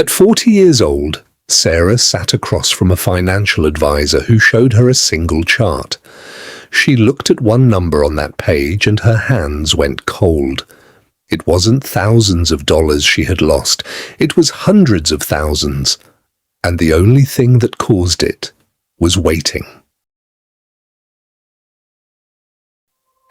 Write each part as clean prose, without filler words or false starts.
At 40 years old, Sarah sat across from a financial advisor who showed her a single chart. She looked at one number on that page and her hands went cold. It wasn't thousands of dollars she had lost, it was hundreds of thousands. And the only thing that caused it was waiting.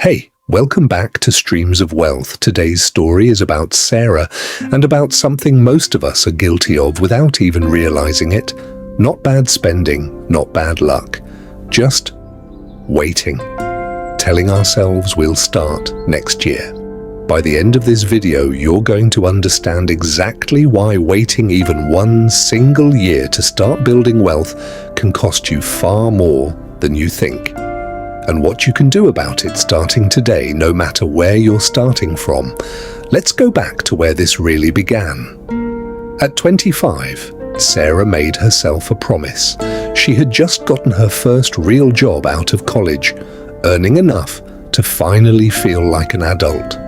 Hey, welcome back to Streams of Wealth. Today's story is about Sarah and about something most of us are guilty of without even realizing it. Not bad spending, not bad luck, just waiting. Telling ourselves we'll start next year. By the end of this video, you're going to understand exactly why waiting even one single year to start building wealth can cost you far more than you think, and what you can do about it starting today, no matter where you're starting from. Let's go back to where this really began. At 25, Sarah made herself a promise. She had just gotten her first real job out of college, earning enough to finally feel like an adult.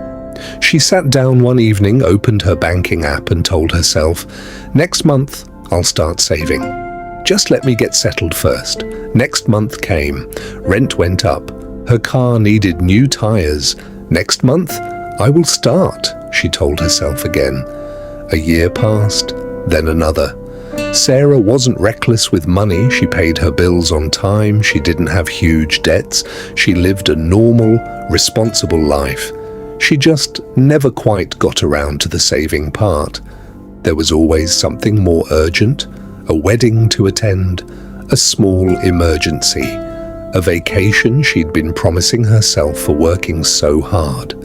She sat down one evening, opened her banking app and told herself, "Next month, I'll start saving. Just let me get settled first." Next month came. Rent went up. Her car needed new tires. "Next month, I will start," she told herself again. A year passed, then another. Sarah wasn't reckless with money. She paid her bills on time. She didn't have huge debts. She lived a normal, responsible life. She just never quite got around to the saving part. There was always something more urgent, a wedding to attend, a small emergency, a vacation she'd been promising herself for working so hard.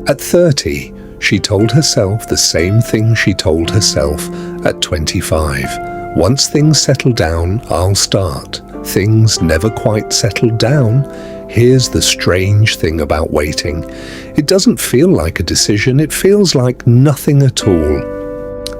At 30, she told herself the same thing she told herself at 25. Once things settle down, I'll start. Things never quite settled down. Here's the strange thing about waiting. It doesn't feel like a decision, it feels like nothing at all.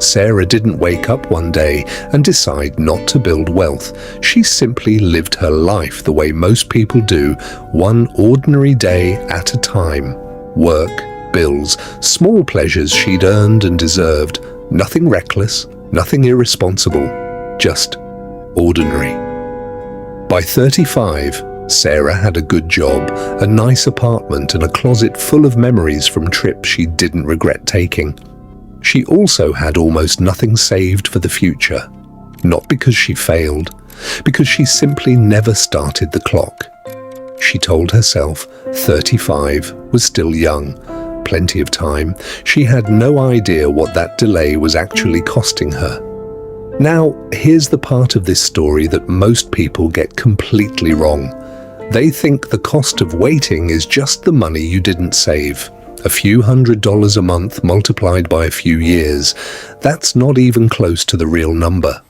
Sarah didn't wake up one day and decide not to build wealth. She simply lived her life the way most people do, one ordinary day at a time. Work, bills, small pleasures she'd earned and deserved. Nothing reckless, nothing irresponsible, just ordinary. By 35, Sarah had a good job, a nice apartment and a closet full of memories from trips she didn't regret taking. She also had almost nothing saved for the future. Not because she failed, because she simply never started the clock. She told herself 35 was still young, plenty of time. She had no idea what that delay was actually costing her. Now, here's the part of this story that most people get completely wrong. They think the cost of waiting is just the money you didn't save. A few $100s a month multiplied by a few years. That's not even close to the real number.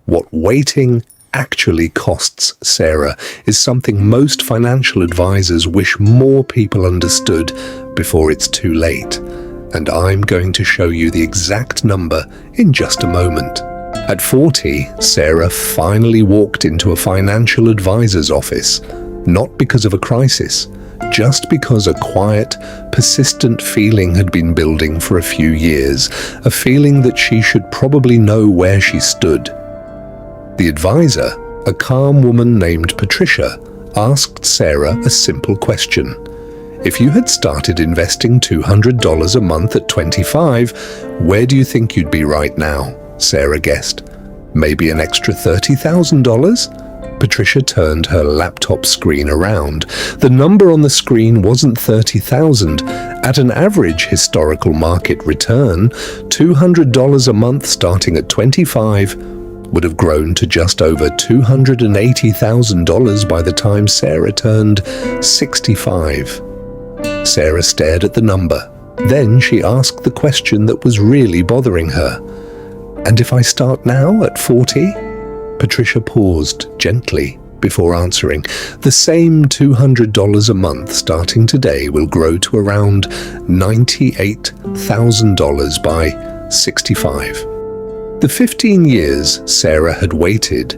What waiting actually costs Sarah is something most financial advisors wish more people understood before it's too late. And I'm going to show you the exact number in just a moment. At 40, Sarah finally walked into a financial advisor's office. Not because of a crisis, just because a quiet, persistent feeling had been building for a few years, a feeling that she should probably know where she stood. The advisor, a calm woman named Patricia, asked Sarah a simple question. If you had started investing $200 a month at 25, where do you think you'd be right now? Sarah guessed. Maybe an extra $30,000? Patricia turned her laptop screen around. The number on the screen wasn't 30,000. At an average historical market return, $200 a month starting at 25 would have grown to just over $280,000 by the time Sarah turned 65. Sarah stared at the number. Then she asked the question that was really bothering her. And if I start now at 40? Patricia paused gently before answering. The same $200 a month starting today will grow to around $98,000 by 65. The 15 years Sarah had waited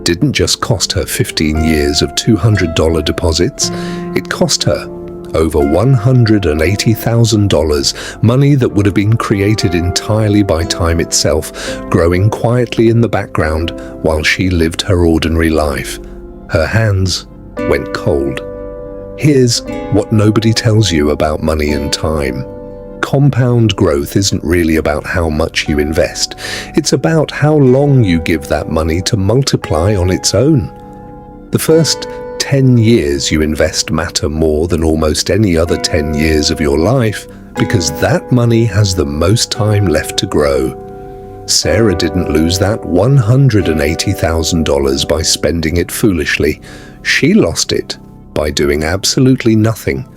didn't just cost her 15 years of $200 deposits. It cost her Over $180,000, money that would have been created entirely by time itself, growing quietly in the background while she lived her ordinary life. Her hands went cold. Here's what nobody tells you about money and time. Compound growth isn't really about how much you invest. It's about how long you give that money to multiply on its own. The first 10 years you invest matter more than almost any other 10 years of your life because that money has the most time left to grow. Sarah didn't lose that $180,000 by spending it foolishly. She lost it by doing absolutely nothing,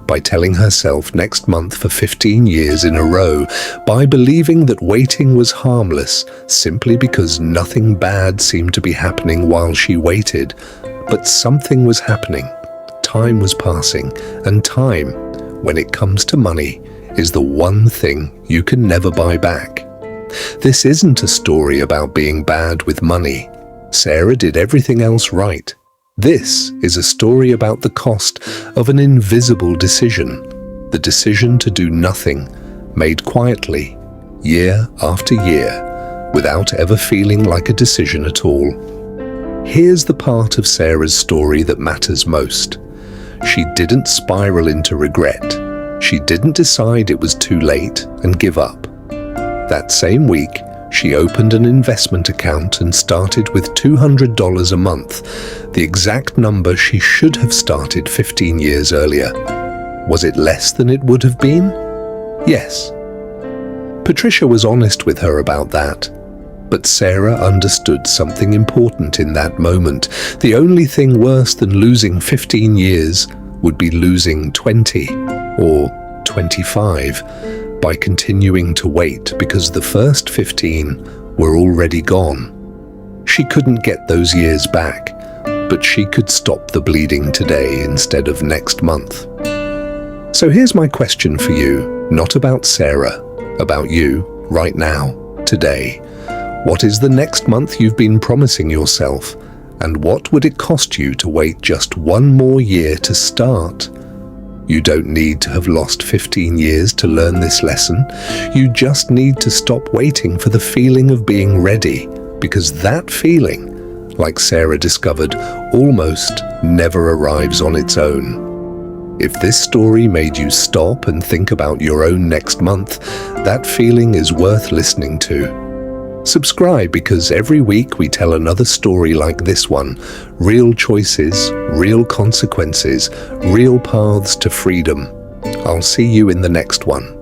by telling herself next month for 15 years in a row, by believing that waiting was harmless simply because nothing bad seemed to be happening while she waited. But something was happening. Time was passing, and time, when it comes to money, is the one thing you can never buy back. This isn't a story about being bad with money. Sarah did everything else right. This is a story about the cost of an invisible decision, the decision to do nothing, made quietly, year after year, without ever feeling like a decision at all. Here's the part of Sarah's story that matters most. She didn't spiral into regret. She didn't decide it was too late and give up. That same week, she opened an investment account and started with $200 a month, the exact number she should have started 15 years earlier. Was it less than it would have been? Yes. Patricia was honest with her about that. But Sarah understood something important in that moment. The only thing worse than losing 15 years would be losing 20 or 25 by continuing to wait because the first 15 were already gone. She couldn't get those years back, but she could stop the bleeding today instead of next month. So here's my question for you, not about Sarah, about you, right now, today. What is the next month you've been promising yourself? And what would it cost you to wait just one more year to start? You don't need to have lost 15 years to learn this lesson. You just need to stop waiting for the feeling of being ready, because that feeling, like Sarah discovered, almost never arrives on its own. If this story made you stop and think about your own next month, that feeling is worth listening to. Subscribe because every week we tell another story like this one. Real choices, real consequences, real paths to freedom. I'll see you in the next one.